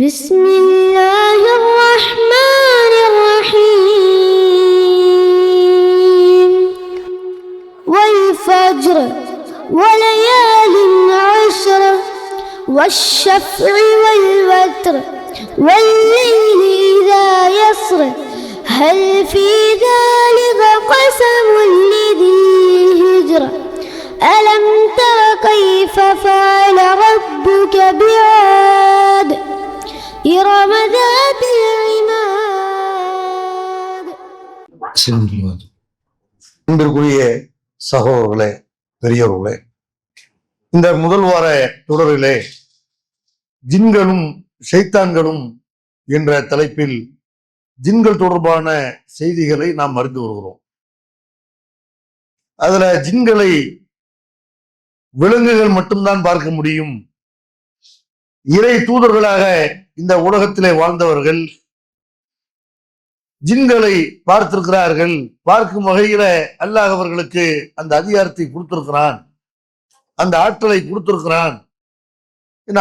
بسم الله الرحمن الرحيم والفجر وليال عشر والشفع والوتر والليل إذا يسر هل في ذلك قسم لذي حجر ألم تر كيف فعل ربك بعاد إرم ذات العماد. அன்பிற்குரிய சகோதரர்களே, பெரியவர்களே, இந்த முதல் வார தொடரிலே ஜின்களும் ஷைத்தான்களும் என்ற தலைப்பில் ஜின்கள் தொடர்பான செய்திகளை நாம் அறிந்து வருகிறோம். அதுல ஜின்களை விலங்குகள் மட்டும்தான் பார்க்க முடியும். இறை தூதர்களாக இந்த உலகத்திலே வாழ்ந்தவர்கள் ஜின்களை பார்த்திருக்கிறார்கள். பார்க்கும் வகையில அல்லாஹ் அவர்களுக்கு அந்த அதிகாரத்தை கொடுத்திருக்கிறான், அந்த ஆற்றலை கொடுத்திருக்கிறான்.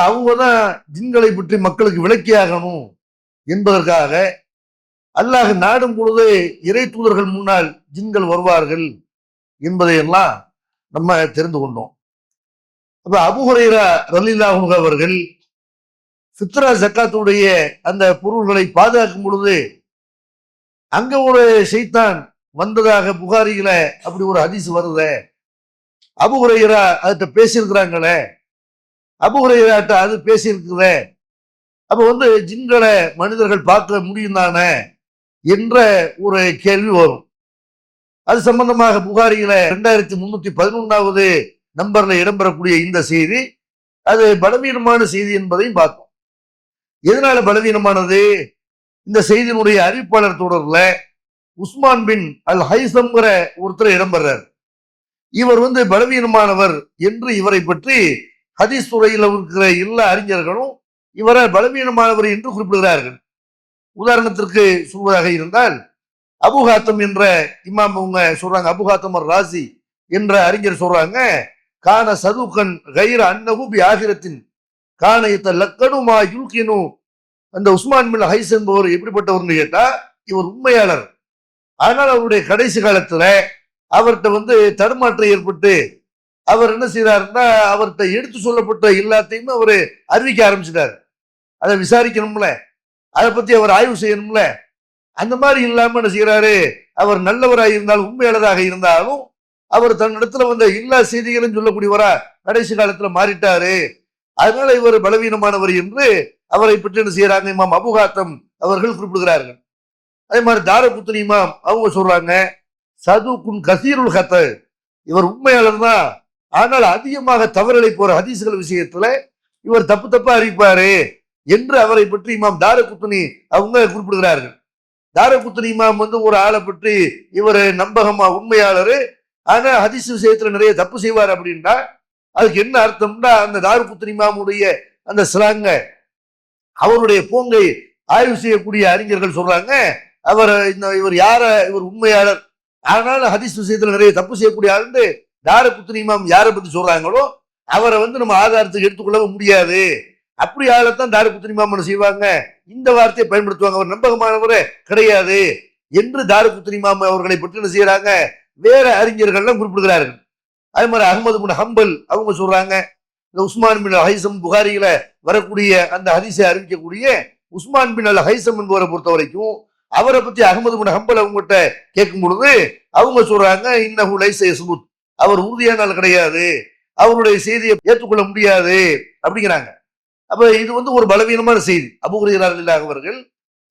அவங்கதான் ஜின்களை பற்றி மக்களுக்கு விளக்கியாகணும் என்பதற்காக அல்லாஹ் நாடும் பொழுது இறை தூதர்கள் முன்னால் ஜின்கள் வருவார்கள் என்பதையெல்லாம் நம்ம தெரிந்து கொண்டோம். அப்ப அபூ ஹுரைரா ரலியல்லாஹு அன்ஹு அவர்கள் ஃபித்ரா ஜக்காத்துடைய அந்த பொருள்களை பாதுகாக்கும் பொழுது அங்க ஒரு ஷைத்தான் வந்ததாக புகாரியில அப்படி ஒரு ஹதீஸ் வருது. அபூ ஹுரைரா அதுகிட்ட பேசியிருக்கிறாங்களே, அபூ ஹுரைராட்ட அது பேசியிருக்குதே, அப்ப ஜின்களை மனிதர்கள் பார்க்க முடியும் தானே என்ற ஒரு கேள்வி வரும். அது சம்பந்தமாக புகாரியில 2311வது நம்பர்ல இடம்பெறக்கூடிய இந்த செய்தி அது பலவீனமான செய்தி என்பதையும் பார்த்தோம். எதனால பலவீனமானது? இந்த செய்தியினுடைய அறிவிப்பாளர் தொடர்ல உஸ்மான் பின் அல் ஹைசம்ங்கிற ஒருத்தர் இடம்பெறார். இவர் பலவீனமானவர் என்று இவரை பற்றி ஹதீஸ் துறையில் இருக்கிற எல்லா அறிஞர்களும் இவரை பலவீனமானவர் என்று குறிப்பிடுகிறார்கள். உதாரணத்திற்கு சொல்வதாக இருந்தால் அபூ ஹாத்தம் என்ற இமாம் அவங்க சொல்றாங்க, அபூ ஹாத்தம் ராசி என்ற அறிஞர் சொல்றாங்க, கான சதுக்கன் கைர அன்னஹு பி ஆகிரத்தின் கானயத்த லக்கனுமா யுல்கினு. அந்த உஸ்மான் பின் ஹைஸ் என்பவர் எப்படிப்பட்டவர்னு கேட்டா இவர் உண்மையாளர். ஆனால் அவருடைய கடைசி காலத்துல அவர்கிட்ட தடுமாற்றம் ஏற்பட்டு அவர் என்ன செய்யறாருன்னா அவர்கிட்ட எடுத்து சொல்லப்பட்ட எல்லாத்தையுமே அவரு அறிவிக்க ஆரம்பிச்சிட்டாரு. அதை விசாரிக்கணும்ல, அதை பத்தி அவர் ஆய்வு செய்யணும்ல. அந்த மாதிரி இல்லாம என்ன செய்யறாரு, அவர் நல்லவராக இருந்தாலும் உண்மையாளராக இருந்தாலும் அவர் தன்னிடத்துல எல்லா செய்திகளும் சொல்லக்கூடியவரா கடைசி காலத்துல மாறிட்டாரு. அதனால இவர் பலவீனமானவர் என்று அவரை பற்றி என்ன செய்யறாங்க இமாம் அபூ ஹாத்தம் அவர்கள் குறிப்பிடுகிறார்கள். அதே மாதிரி தாரகுத்னி இமாம் அவங்க சொல்றாங்க, சதுக்குன் கசீருல் ஹத்த, இவர் உண்மையாளர் தான், ஆனால் அதிகமாக தவறுகளை போற ஹதீஸ்கள் விஷயத்துல இவர் தப்பு தப்பா அறிவிப்பாரு என்று அவரை பற்றி இமாம் தாரகுத்னி அவங்க குறிப்பிடுகிறார்கள். தாரகுத்னி இமாம் ஒரு ஆளை பற்றி இவர் நம்பகமா உண்மையாளரு, ஆனா ஹதீஸ் விஷயத்துல நிறைய தப்பு செய்வார் அப்படின்னா அதுக்கு என்ன அர்த்தம்னா அந்த தாரகுத்னி இமாமுடைய அந்த ஸ்லாங்க அவருடைய போங்கை ஆய்வு செய்யக்கூடிய அறிஞர்கள் சொல்றாங்க, இவர் இவர் உண்மையாளர், ஆனால் ஹதீஸ் விஷயத்துல நிறைய தப்பு செய்யக்கூடிய ஆளுண்டு தாரகுத்னி இமாம் யாரை பத்தி சொல்றாங்களோ அவரை நம்ம ஆதாரத்துக்கு எடுத்துக்கொள்ள முடியாது. அப்படி ஆளத்தான் தாரகுத்னி இமாம் என்ன செய்வாங்க, இந்த வார்த்தையை பயன்படுத்துவாங்க, அவர் நம்பகமானவரே கிடையாது என்று தாரகுத்னி இமாம் அவர்களை பற்றி என்ன செய்யறாங்க வேற அறிஞர்கள்லாம் குறிப்பிடுகிறார்கள். அதே மாதிரி அஹ்மது பின் ஹம்பல் அவங்க சொல்றாங்க, இந்த உஸ்மான் பின் அல் ஹைசம் புகாரியில வரக்கூடிய அந்த ஹதீஸை அறிவிக்கக்கூடிய உஸ்மான் பின் அல் ஹைசம் என்பவரை பொறுத்த வரைக்கும் அவரை பத்தி அஹ்மது பின் ஹம்பல் அவங்ககிட்ட கேட்கும் பொழுது அவங்க சொல்றாங்க, இன்னஹு லைஸ யஸ்புத், அவர் உறுதியான ஆள் கிடையாது, அவருடைய செய்தியை ஏற்றுக்கொள்ள முடியாது அப்படிங்கிறாங்க. அப்ப இது ஒரு பலவீனமான செய்தி. அபூ ஹுரைரா ரலியல்லாஹு அவர்கள்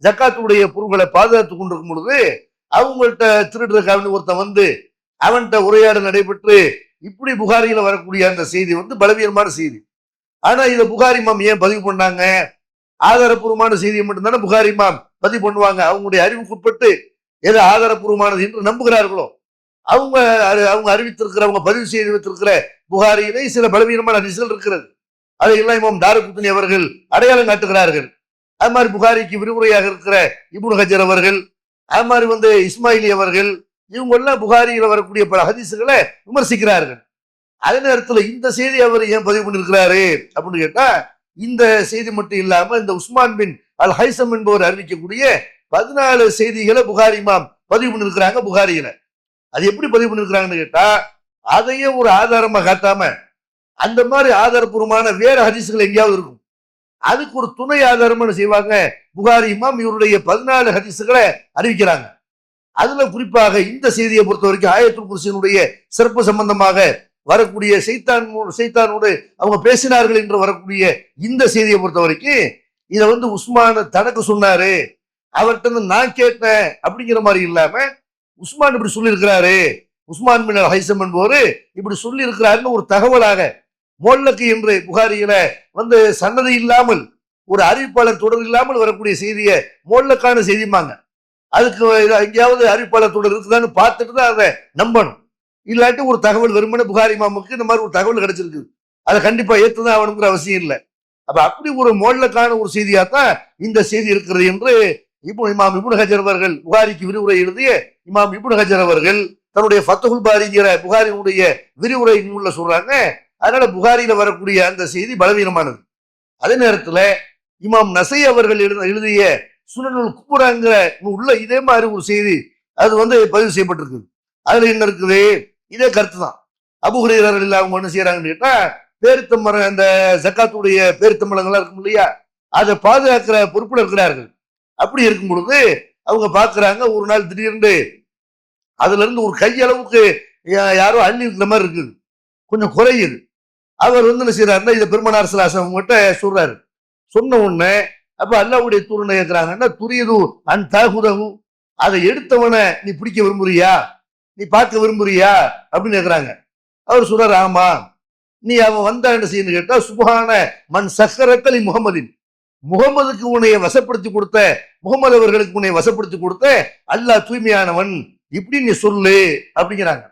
ஜக்காத்துடைய பொருட்களை பாதுகாத்து கொண்டிருக்கும் பொழுது அவங்கள்ட்ட திருடுறதுக்காக ஒருத்தன் அவன்கிட்ட உரையாடல் நடைபெற்று இப்படி புகாரியில வரக்கூடிய அந்த செய்தி பலவீனமான செய்தி. ஆனா இதை புகாரி இமாம் ஏன் பதிவு பண்ணாங்க? ஆதாரப்பூர்வமான செய்தியை மட்டும்தானே புகாரி இமாம் பதிவு பண்ணுவாங்க. அவங்களுடைய அறிவுக்குட்பட்டு எது ஆதாரப்பூர்வமானது என்று நம்புகிறார்களோ அவங்க அறிவித்திருக்கிற பதிவு செய்து வைத்திருக்கிற புகாரியிலே சில பலவீனமான ஹதீஸ்கள் இருக்கிறது. அதையெல்லாம் இமாம் தாரகுத்னி அவர்கள் அடையாளம் காட்டுகிறார்கள். அது மாதிரி புகாரிக்கு விரிவுரையாக இருக்கிற இப்னு ஹஜர் அவர்கள், அது மாதிரி இஸ்மாயிலி அவர்கள், இவங்க எல்லாம் புகாரியில வரக்கூடிய பல ஹதீசுகளை விமர்சிக்கிறார்கள். அதே நேரத்துல இந்த செய்தி அவர் ஏன் பதிவு பண்ணிருக்கிறாரு அப்படின்னு கேட்டா, இந்த செய்தி மட்டும் இல்லாம இந்த உஸ்மான் பின் அல் ஹைசம் என்பவர் அறிவிக்கக்கூடிய 14 செய்திகளை புகாரி இமாம் பதிவு பண்ணிருக்கிறாங்க புகாரியில. அது எப்படி பதிவு பண்ணிருக்கிறாங்கன்னு கேட்டா, அதையே ஒரு ஆதாரமா காட்டாம அந்த மாதிரி ஆதாரபூர்வமான வேற ஹதீஸ்கள் எங்கேயாவது இருக்கும், அதுக்கு ஒரு துணை ஆதாரமா செய்வாங்க. புகாரி இமாம் இவருடைய 14 ஹதீஸ்களை அறிவிக்கிறாங்க. அதுல குறிப்பாக இந்த செய்தியை பொறுத்த வரைக்கும் ஆயத்துல் குர்சியினுடைய சிறப்பு சம்பந்தமாக வரக்கூடிய சைத்தானோடு அவங்க பேசினார்கள் என்று வரக்கூடிய இந்த செய்தியை பொறுத்த வரைக்கும் இதை வந்து உஸ்மான் தனக்கு சொன்னாரு, அவர்கிட்ட இருந்து நான் கேட்டேன் அப்படிங்கிற மாதிரி இல்லாம உஸ்மான் இப்படி சொல்லியிருக்கிறாரு, உஸ்மான் பின் ஹைசம் என்பவர் இப்படி சொல்லி இருக்கிறாருன்னு ஒரு தகவலாக மோல்லக்கு என்று புகாரியில வந்து சன்னதி இல்லாமல் ஒரு அறிவிப்பாளர் தொடர் இல்லாமல் வரக்கூடிய செய்தியை மோல்லக்கான செய்திமாங்க. அதுக்கு எங்கேயாவது அறிவிப்பாளர் தொடர் இருக்குதான்னு பார்த்துட்டு தான் அதை நம்பணும். இல்லாட்டி ஒரு தகவல் வெறுமனே புகாரி இமாமுக்கு இந்த மாதிரி ஒரு தகவல் கிடைச்சிருக்கு, அதை கண்டிப்பா ஏற்றுதான் ஆகணுங்கிற அவசியம் இல்லை. அப்ப அப்படி ஒரு மோல்லக்கான ஒரு செய்தியா தான் இந்த செய்தி இருக்கிறது என்று இமாம் இப்னு ஹஜர் அவர்கள், புகாரிக்கு விரிவுரை எழுதிய இமாம் இப்னு ஹஜர் அவர்கள் தன்னுடைய ஃபத்ஹுல் பாரிங்கிற புகாரினுடைய விரிவுரை நூல்ல சொல்றாங்க. அதனால புகாரியில வரக்கூடிய அந்த செய்தி பலவீனமானது. அதே நேரத்துல இமாம் நசை அவர்கள் எழுதிய சுனனுல் குப்ராங்கிற உள்ள இதே மாதிரி ஒரு செய்தி அது வந்து பதிவு செய்யப்பட்டிருக்கு. அதுல என்ன இருக்குது, இதே கருத்து தான். அபூ ஹுரைரா ரலியல்லாஹு அவங்க என்ன செய்யறாங்கன்னு கேட்டா, பேரித்தமரம் அந்த ஜக்காத்துடைய பேரித்தம்பளங்கள்லாம் இருக்கும் இல்லையா, அதை பாதுகாக்கிற பொறுப்புல இருக்கிறார்கள். அப்படி இருக்கும் பொழுது அவங்க பாக்குறாங்க, ஒரு நாள் திடீர்னு அதுல இருந்து ஒரு கையளவுக்கு யாரோ அள்ளி இருக்கிற மாதிரி இருக்குது, கொஞ்சம் குறையுது. அவர் வந்து என்ன செய்யறாருன்னா இதை பெருமனார் ஸல்லல்லாஹு அலைஹி வஸல்லம் சொல்றாரு. சொன்ன உடனே அப்ப அல்லாஹ்வுடைய தூதர் கேட்கிறாங்கன்னா, துரியது அன் தகுதகு, அதை எடுத்தவனை நீ பிடிக்க விரும்புறியா, நீ பார்க்க விரும்புறியா அப்படின்னு கேட்கிறாங்க. அவர் சொல்றாரு, ஆமா. நீ அவன் வந்தா என்ன செய்யணும் கேட்டா, சுப்ஹான மன் சக்கரக்கலி முகமதின், முகமதுக்கு உன்னைய வசப்படுத்தி கொடுத்த, முகமது அவர்களுக்கு உன்னை வசப்படுத்தி கொடுத்த அல்லாஹ் தூய்மையானவன், இப்படி நீ சொல்லு அப்படிங்கிறாங்க.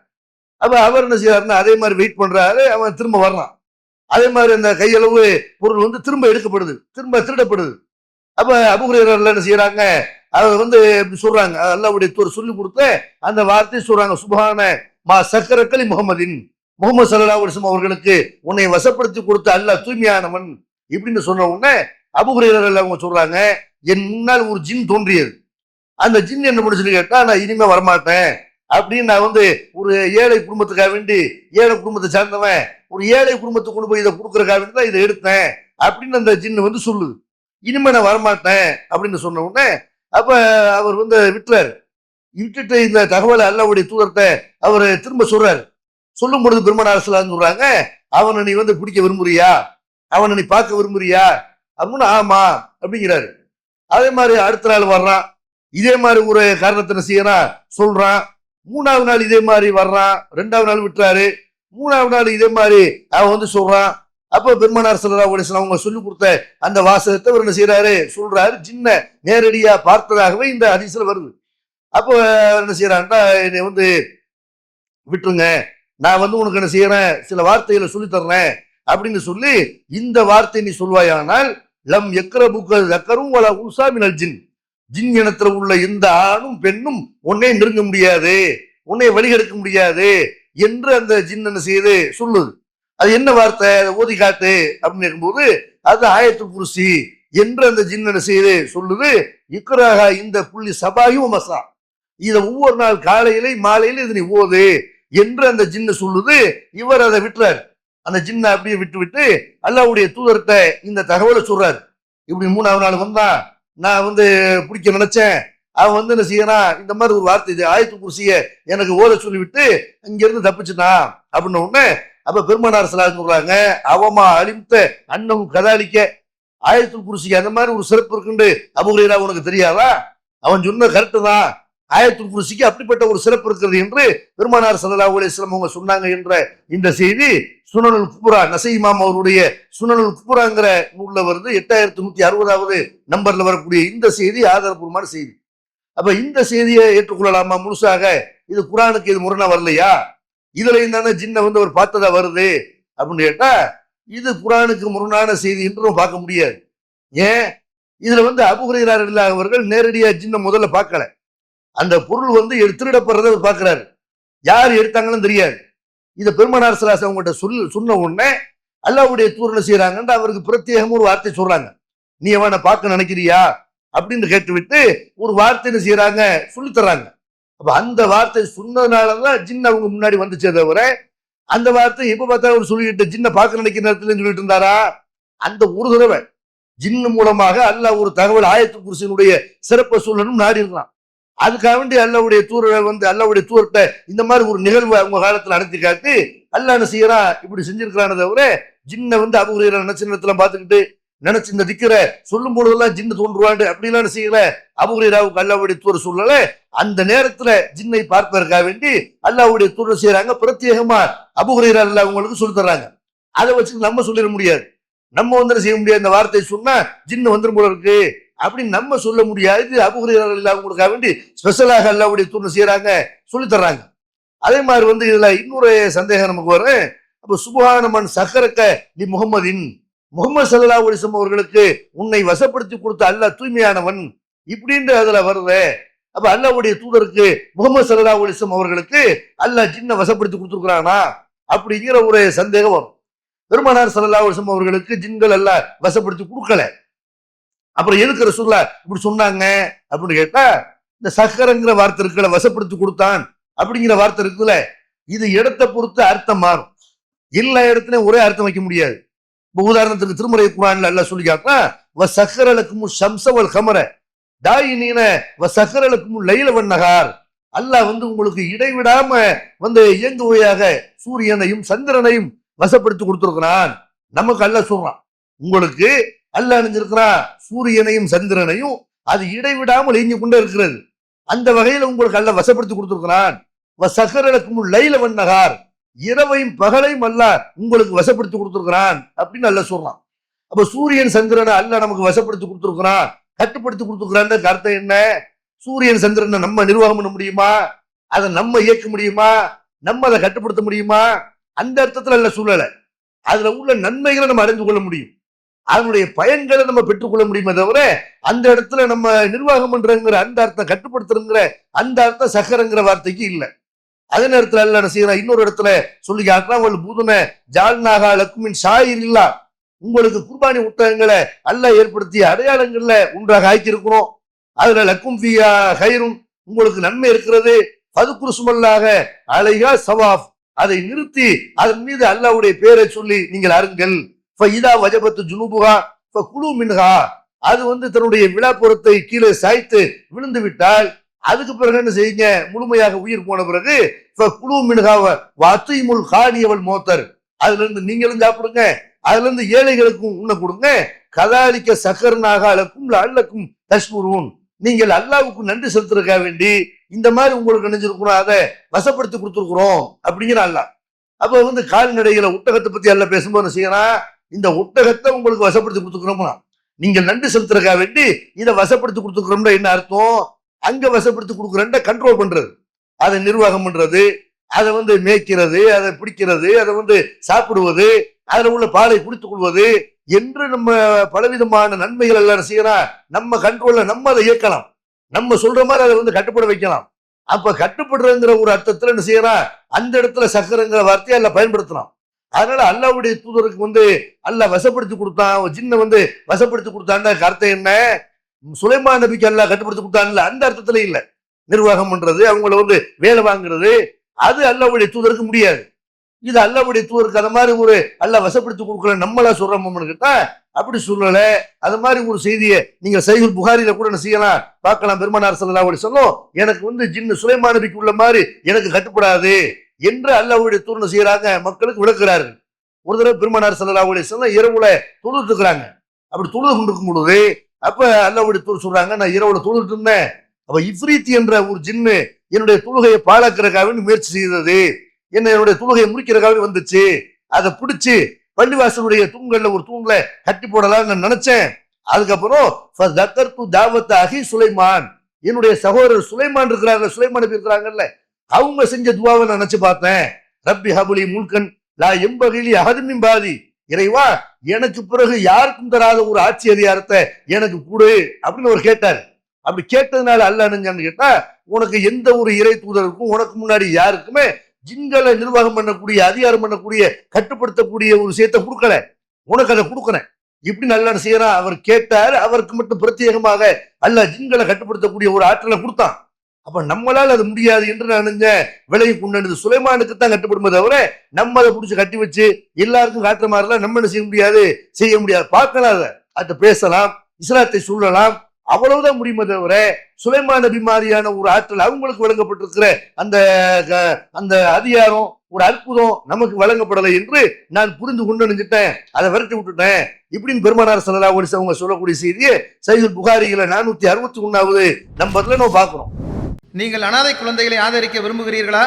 அப்ப அவர் என்ன செய்யறாருன்னா அதே மாதிரி வெயிட் பண்றாரு, அவன் திரும்ப வர்றான். அதே மாதிரி அந்த கையளவு பொருள் வந்து திரும்ப எடுக்கப்படுது, திரும்ப திருடப்படுது. அப்ப அபூ ஹுரைரா என்ன செய்யறாங்க, அவர் வந்து சொல்றாங்க, அல்லாஹ்வுடைய தூதர் சொல்லி கொடுத்த அந்த வார்த்தை சொல்றாங்க, சுப்ஹான மா சக்கரக்கலி முகமதின், முகமது ஸல்லல்லாஹு அலைஹி வஸல்லம் அவர்களுக்கு உன்னை வசப்படுத்தி கொடுத்த அல்லாஹ் தூய்மையானவன் இப்படின்னு சொன்ன உடனே அபூ ஹுரைரா அவங்க சொல்றாங்க, என் முன்னால் ஒரு ஜின் தோன்றியது. அந்த ஜின் என்ன பண்ணுச்சுன்னு கேட்டா, நான் இனிமே வரமாட்டேன் அப்படின்னு நான் வந்து ஒரு ஏழை குடும்பத்துக்காக வேண்டி, ஏழை குடும்பத்தை சார்ந்தவன் ஒரு ஏழை குடும்பத்துக்கு கொண்டு போய் இதை கொடுக்கறதுக்காக வேண்டி தான் இதை எடுத்தேன் அப்படின்னு அந்த ஜின்னு வந்து சொல்லுது. இனிமே நான் வரமாட்டேன் அப்படின்னு சொன்ன உடனே அப்ப அவர் வந்து விட்டுறாரு. விட்டுட்டு இந்த தகவலை அல்லாஹ்வுடைய தூதர்கிட்ட அவர் திரும்ப சொல்றாரு. சொல்லும் பொழுது பெருமானார் ஸல்லல்லாஹு அலைஹி வஸல்லம் சொல்றாங்க, அவனை நீ வந்து பிடிக்க விரும்புறியா, அவனை நீ பார்க்க விரும்புறியா அப்படின்னு, ஆமா அப்படிங்கிறாரு. அதே மாதிரி அடுத்த நாள் வர்றான், இதே மாதிரி ஒரு காரணத்தை செய்யறான் சொல்றான். 3வது நாள் இதே மாதிரி வர்றான், 2வது நாள் விட்டுறாரு, 3வது நாள் இதே மாதிரி அவன் வந்து சொல்றான். அப்ப பெருமானார் ஸல்லல்லாஹு அலைஹி வஸல்லம் அவங்க சொல்லி கொடுத்த அந்த வாசகத்தை அவர் என்ன செய்யறாரு சொல்றாரு, ஜின்ன நேரடியா பார்த்ததாகவே இந்த ஹதீஸ்ல வருது. அப்போ என்ன செய்யறான்னா, என்னை வந்து விட்டுருங்க, நான் வந்து உனக்கு என்ன செய்யறேன், சில வார்த்தைகளை சொல்லி தர்றேன் அப்படின்னு சொல்லி, இந்த வார்த்தை நீ சொல்வாயானால் லம் யக்ரபுக ஸக்கரும் வலா உன்ஸா மினல் ஜின், ஜின் இனத்துல உள்ள எந்த ஆணும் பெண்ணும் உன்னை நெருங்க முடியாது, உன்னை வழிகெடுக்க முடியாது என்று அந்த ஜின் என்ன செய்யுது சொல்லுது. அது என்ன வார்த்தை, அதை ஓதி காட்டு அப்படின்னு இருக்கும்போது அது ஆயத்துல் குர்சி என்று அந்த ஜின் என்ன செய்யுது சொல்லுது. இக்ராஹ இந்த புள்ளி சபாயும் மசா, இதை ஒவ்வொரு நாள் காலையில மாலையில இது நீ ஓது என்று அந்த ஜின்னு சொல்லுது. இவர் அதை விட்டுறாரு. அந்த ஜின்னை அப்படியே விட்டு விட்டு அல்லாஹ்வுடைய தூதர்கிட்ட இந்த தகவலை சொல்றாரு. இப்படி 3வது நாள் வந்தான், நான் வந்து பிடிக்க நினைச்சேன், அவன் வந்து என்ன செய்யறான், இந்த மாதிரி ஒரு வார்த்தை இது ஆயத்துல் குர்சிய எனக்கு ஓத சொல்லிவிட்டு இங்க இருந்து தப்பிச்சுட்டான் அப்படின்ன உடனே அப்ப பெருமானார் ஸல்லல்லாஹு அலைஹி வஸல்லம் சொல்றாங்க, அவமா அலிம்த அன்னஹு கதாலிக்க, ஆயத்துல் குர்சிக்கு அந்த மாதிரி ஒரு சிறப்பு இருக்குன்னு அபூ ஹுரைரா உனக்கு தெரியாதா, அவன் சொன்ன கரெக்ட் தான், ஆயத்துல் குர்சிக்கு அப்படிப்பட்ட ஒரு சிறப்பு இருக்கிறது என்று பெருமானார் ஸல்லல்லாஹு அலைஹி வஸல்லம் அவங்க சொன்னாங்க என்ற இந்த செய்தி சுனனுல் குப்ரா, நசை இமாம் அவருடைய சுனனுல் குப்ராங்கிற நூல்ல வருது. 8160வது நம்பர்ல வரக்கூடிய இந்த செய்தி ஆதாரபூர்வமான செய்தி. அப்ப இந்த செய்தியை ஏற்றுக்கொள்ளலாமா முழுசாக, இது குர்ஆனுக்கு இது முரணா வரலையா, இதுல இருந்தானே ஜின்னை வந்து அவர் பார்த்ததா வருது அப்படின்னு கேட்டா, இது குர்ஆனுக்கு முரணான செய்தி என்றும் பார்க்க முடியாது. ஏன், இதுல வந்து அபூ ஹுரைரா ரலியல்லாஹு அவர்கள் நேரடியா ஜின்னை முதல்ல பார்க்கல, அந்த பொருள் வந்து திருடப்படுறதை பார்க்கிறாரு, யார் எடுத்தாங்கன்னு தெரியாது. இதை பெருமானார் ஸல்லல்லாஹு அலைஹி வஸல்லம் அவங்கள்ட்ட சொன்ன உடனே அல்லாஹ்வுடைய தூதர் என்ன செய்யறாங்கன்னு அவருக்கு பிரத்யேகமா ஒரு வார்த்தை சொல்றாங்க. நீ அவனை பார்க்க நினைக்கிறியா அப்படின்னு கேட்டுவிட்டு ஒரு வார்த்தை என்ன செய்யறாங்க, சொல்லி தர்றாங்க. அப்ப அந்த வார்த்தை சொன்னதுனாலதான் ஜின் அவங்க முன்னாடி வந்துச்சே தவிர, அந்த வார்த்தை எப்ப பார்த்தா அவர் சொல்லிட்டு ஜின்னை பார்க்க நினைக்கிற நேரத்துல சொல்லிட்டு இருந்தாரா? அந்த ஒரு தடவை ஜின்னு மூலமாக அல்லாஹ் ஒரு தகவல் ஆயத்துல் குர்சியினுடைய சிறப்பை சொல்லணும் நாடி இருக்கலாம். அதுக்காக வேண்டி அல்லாஹ்வுடைய தூதரை வந்து அல்லாஹ்வுடைய தூதர்கிட்ட இந்த மாதிரி ஒரு நிகழ்வை அவங்க காலத்துல நடத்தி காட்டி அல்லாஹ் என்ன செய்யறான், இப்படி செஞ்சிருக்கிறானே தவிர ஜின்னை வந்து அபூ ஹுரைரா நினைச்ச நேரத்துல பார்த்துக்கிட்டு நினைச்சு இந்த திக்கரை சொல்லும் பொழுதெல்லாம் ஜின்னு தோன்றுவாண்டு அப்படிலாம் என்ன செய்யல. அபூ ஹுரைராவுக்கு அல்லாஹ்வுடைய தூதர் சொல்லல. அந்த நேரத்துல ஜின்னை பார்ப்பதற்காக வேண்டி அல்லாஹ்வுடைய தூதர் செய்யறாங்க. பிரத்யேகமா அபூ ஹுரைரா அல்லாஹ் அவங்களுக்கு சொல்லி தர்றாங்க. அதை வச்சு நம்ம சொல்லிட முடியாது. நம்ம வந்து செய்ய முடியாது. இந்த வார்த்தை சொன்னா ஜின்னு வந்துடும் போல இருக்கு அப்படின்னு நம்ம சொல்ல முடியாது. அபூ ஹுரைரா ரலியல்லாஹு அன்ஹுவுக்காக வேண்டி ஸ்பெஷலாக அல்லாஹ்வுடைய தூதர் செய்யறாங்க, சொல்லி தர்றாங்க. அதே மாதிரி வந்து இதுல இன்னொரு சந்தேகம் நமக்கு வரும். அப்ப சுப்ஹான மன் சஹரக லி முஹம்மதின், முஹம்மது ஸல்லல்லாஹு அலைஹி வஸல்லம் அவர்களுக்கு உன்னை வசப்படுத்தி கொடுத்த அல்லாஹ் தூய்மையானவன் இப்படின்னு அதுல வருது. அப்ப அல்லாஹ்வுடைய தூதருக்கு முஹம்மது ஸல்லல்லாஹு அலைஹி வஸல்லம் அவர்களுக்கு அல்லாஹ் ஜின்னை வசப்படுத்தி கொடுத்துருக்கானா அப்படிங்கிற ஒரு சந்தேகம் வரும். பெருமானார் ஸல்லல்லாஹு அலைஹி வஸல்லம் அவர்களுக்கு ஜின்கள் அல்லாஹ் வசப்படுத்தி கொடுக்கல. அப்புறம் எதுக்கு ரசூலுல்லாஹ் இப்படி சொன்னாங்க அப்படின்னு கேட்டா, இந்த சஹரங்கிற வார்த்தை இருக்குல்ல, வசப்படுத்தி கொடுத்தான் அப்படிங்கிற வார்த்தை இருக்குல்ல, இது இடத்தை பொறுத்து அர்த்தம் மாறும். எல்லா இடத்துலயும் ஒரே அர்த்தம் வைக்க முடியாது. இப்ப உதாரணத்துக்கு திருமறை குர்ஆன்ல அல்லாஹ் சொல்லி காட்டுனா, வ சஹர லக்கும் ஷம்ஸ வல் கமர தாயினீன வ சஹர லக்கும் லைல வன் நஹார். அல்லாஹ் வந்து உங்களுக்கு இடைவிடாம வந்து இயங்குவையாக சூரியனையும் சந்திரனையும் வசப்படுத்தி கொடுத்திருக்கிறான். நமக்கு அல்லாஹ் சொல்றான், உங்களுக்கு அல்லாஹ் நினைஞ்சிருக்கிறான் சூரியனையும் சந்திரனையும், அது இடைவிடாமல் இயங்கி கொண்டே இருக்கிறது. அந்த வகையில உங்களுக்கு அல்லாஹ் வசப்படுத்தி கொடுத்திருக்கிறான். வ சஹர லக்கும் லைல வன் நஹார், இரவையும் பகலையும் அல்லாஹ் உங்களுக்கு வசப்படுத்தி கொடுத்திருக்கிறான் அப்படின்னு அல்லாஹ் சொல்றான். அப்ப சூரியன் சந்திரனை அல்லாஹ் நமக்கு வசப்படுத்தி கொடுத்திருக்கிறான், கட்டுப்படுத்தி கொடுத்திருக்கிறான்னு அர்த்தம் என்ன? சூரியன் சந்திரனை நம்ம நிர்வாகம் பண்ண முடியுமா? அதை நம்ம இயக்க முடியுமா? நம்ம அதை கட்டுப்படுத்த முடியுமா? அந்த அர்த்தத்துல அல்லாஹ் சொல்லல. அதுல உள்ள நன்மைகளை நம்ம அறிந்து கொள்ள முடியும், அதனுடைய பயன்களை நம்ம பெற்றுக்கொள்ள முடியுமே தவிர அந்த இடத்துல நம்ம நிர்வாகம் பண்றங்கிற அந்த அர்த்தம், கட்டுப்படுத்துறங்கிற அந்த அர்த்தம் சஹரங்கிற வார்த்தைக்கு இல்லை. அதே நேரத்துல அல்லாஹ் என்ன செய்யறான், இன்னொரு இடத்துல சொல்லி காட்டுறான், உங்கள் பூதுன ஜால்நாகா லக்குமின் ஷாயிர் இல்லா, உங்களுக்கு குர்பானி ஒட்டகங்களை அல்லாஹ் ஏற்படுத்திய அடையாளங்கள்ல ஒன்றாக ஆக்கி இருக்கிறோம். அதுல லக்கும் ஃபியா ஹைரும், உங்களுக்கு நன்மை இருக்கிறது. ஃபதுக்குரு சுமல்லாக அலைஹா சவாஃப், அதை நிறுத்தி அதன் மீது அல்லாஹ்வுடைய பேரை சொல்லி நீங்கள் அருங்கள். ஃபஇதா வஜபத்து ஜுனூபுஹா ஃபகுலு மின்ஹா, அது வந்து தன்னுடைய விழாப்புறத்தை கீழே சாய்த்து விழுந்து விட்டால் அதுக்கு பிறகு என்ன செய்யுங்க, முழுமையாக உயிர் போன பிறகு ஃபகுலு மின்ஹா வஅத்தீமுல் கானியவல் மோத்தர், அதுல இருந்து நீங்களும் சாப்பிடுங்க, அதுல இருந்து ஏழைகளுக்கும் உண்ண கொடுங்க. கதாலிக்க சக்கரனாக அலக்கும் அல்லக்கும் தஷ்குரூன், நீங்கள் அல்லாஹ்வுக்கு நன்றி செலுத்துறதுக்காக வேண்டி இந்த மாதிரி உங்களுக்கு நினைஞ்சிருக்கிறோம், அதை வசப்படுத்தி கொடுத்துருக்குறோம் அப்படிங்கிற அல்லாஹ். அப்ப வந்து கால்நடைகளை ஒட்டகத்தை பத்தி அல்லாஹ் பேசும்போது என்ன செய்யறான், இந்த ஒட்டகத்தை உங்களுக்கு வசப்படுத்தி கொடுத்துக்கிறோம்னா நீங்கள் நன்றி செலுத்துறதுக்காக வேண்டி இதை வசப்படுத்தி கொடுத்துக்கிறோம்னா என்ன அர்த்தம்? அங்க வசப்படுத்தி கொடுக்குறேன் கண்ட்ரோல் பண்றது, அதை நிர்வாகம் பண்றது, அதை வந்து மேய்க்கிறது, அதை பிடிக்கிறது, அதை வந்து சாப்பிடுவது, அதுல உள்ள பாலை குடித்துக் கொள்வது என்று நம்ம பலவிதமான நன்மைகள் எல்லாம் செய்யலாம். நம்ம கண்ட்ரோல்ல நம்ம அதை இயக்கலாம், நம்ம சொல்ற மாதிரி அதை வந்து கட்டுப்பட வைக்கலாம். அப்ப கட்டுப்படுறங்கிற ஒரு அர்த்தத்துல என்ன செய்யறான், அந்த இடத்துல சக்கரங்கிற வார்த்தையை அல்ல பயன்படுத்தலாம். அதனால அல்லாஹ்வுடைய தூதருக்கு வந்து அல்லாஹ் வசப்படுத்தி கொடுத்தான், ஜின்னை வந்து வசப்படுத்தி கொடுத்தான்னு அர்த்தம் என்ன? சுலைமான் நபிக்கு அல்லாஹ் கட்டுப்படுத்தி கொடுத்தான்ல, அந்த அர்த்தத்துல இல்ல. நிர்வாகம் பண்றது, அவங்கள வந்து வேலை வாங்குறது, அது அல்லாஹ்வுடைய தூதருக்கு முடியாது. இது அல்லாஹ்வுடைய தூதருக்கு அந்த மாதிரி ஒரு அல்லாஹ் வசப்படுத்தி கொடுக்கல நம்மளா சொல்றோம்னு கேட்டா அப்படி சொல்லல. அது மாதிரி ஒரு செய்தியை நீங்க சஹீஹுல் புகாரில கூட என்ன செய்யலாம், பார்க்கலாம். பெருமானார் ஸல்லல்லாஹு அலைஹி வஸல்லம் எனக்கு வந்து ஜின்னு சுலைமான் நபிக்கு உள்ள மாதிரி எனக்கு கட்டுப்படாது என்று அல்லாஹ்வுடைய தூதர் செய்யறாங்க, மக்களுக்கு விளக்குறாரு. ஒரு தடவை பெருமானார் ஸல்லல்லாஹு அலைஹி வஸல்லம் இரவுல தொழுதுட்டு இருக்கிறாங்க. அப்படி தொழுது கொண்டிருக்கும் பொழுது அப்ப அல்லாஹ்வுடைய தூதர் சொல்றாங்க, நான் இரவுல தொழுதுட்டு இருந்தேன், அப்ப இஃப்ரீத் என்ற ஒரு ஜின்னு என்னுடைய தொழுகையை பாழாக்கிறதுக்காக முயற்சி செய்தது, என்னுடைய தொழுகையை முடிக்கிறதுக்காக வந்துச்சு, அதை பிடிச்சு பள்ளிவாசலுடைய தூண்கள்ல ஒரு தூண்ல கட்டி போடலாம்னு நான் நினைச்சேன். அதுக்கப்புறம் சுலைமான், என்னுடைய சகோதரர் சுலைமான் இருக்கிறாங்க, சுலைமான் நபி இருக்கிறாங்கல்ல, அவங்க செஞ்ச துவாவை நான் நினைச்சு பார்த்தேன். ரப்பி ஹபுலி முல்கன் லா எம்பகிலி அஹதுமின் பாதி, இறைவா எனக்கு பிறகு யாருக்கும் தராத ஒரு ஆட்சி அதிகாரத்தை எனக்கு கொடு அப்படின்னு அவர் கேட்டார். அப்படி கேட்டதுனால அல்லாஹ் என்னன்னு கேட்டா, உனக்கு எந்த ஒரு இறை தூதருக்கும் உனக்கு முன்னாடி யாருக்குமே ஜின்களை நிர்வாகம் பண்ணக்கூடிய, அதிகாரம் பண்ணக்கூடிய, கட்டுப்படுத்தக்கூடிய ஒரு விஷயத்தை கொடுக்கல, உனக்கு அதை கொடுக்குறேன். இப்படி நல்லா செய்யறான். அவர் கேட்டார், அவருக்கு மட்டும் பிரத்யேகமாக அல்லாஹ் ஜின்களை கட்டுப்படுத்தக்கூடிய ஒரு ஆற்றலை கொடுத்தான். அப்ப நம்மளால அது முடியாது என்று நான் விலகி கொண்டு சுலைமானுக்கு தான் கட்டுப்படுமே தவிர நம்ம அதை பிடிச்சி கட்டி வச்சு எல்லாருக்கும் காட்டுற மாதிரிலாம் நம்ம என்ன செய்ய முடியாது. பார்க்கலாம், அதை பேசலாம், இஸ்லாத்தை சொல்லலாம், அவ்வளவுதான் முடியுமே தவிர சுலைமான் நபி மாதிரியான ஒரு ஆற்றல் அவங்களுக்கு வழங்கப்பட்டிருக்கிற அந்த அந்த அதிகாரம், ஒரு அற்புதம் நமக்கு வழங்கப்படலை என்று நான் புரிந்து கொண்டு நினைச்சிட்டேன், அதை விரட்டி விட்டுட்டேன். இப்படின்னு பெருமானார் ஸல்லல்லாஹு அலைஹி வஸல்லம் அவங்க சொல்லக்கூடிய செய்தியை சஹீஹுல் புகாரியில 461வது நம்பர்ல நம்ம பார்க்கிறோம். நீங்கள் அனாதை குழந்தைகளை ஆதரிக்க விரும்புகிறீர்களா?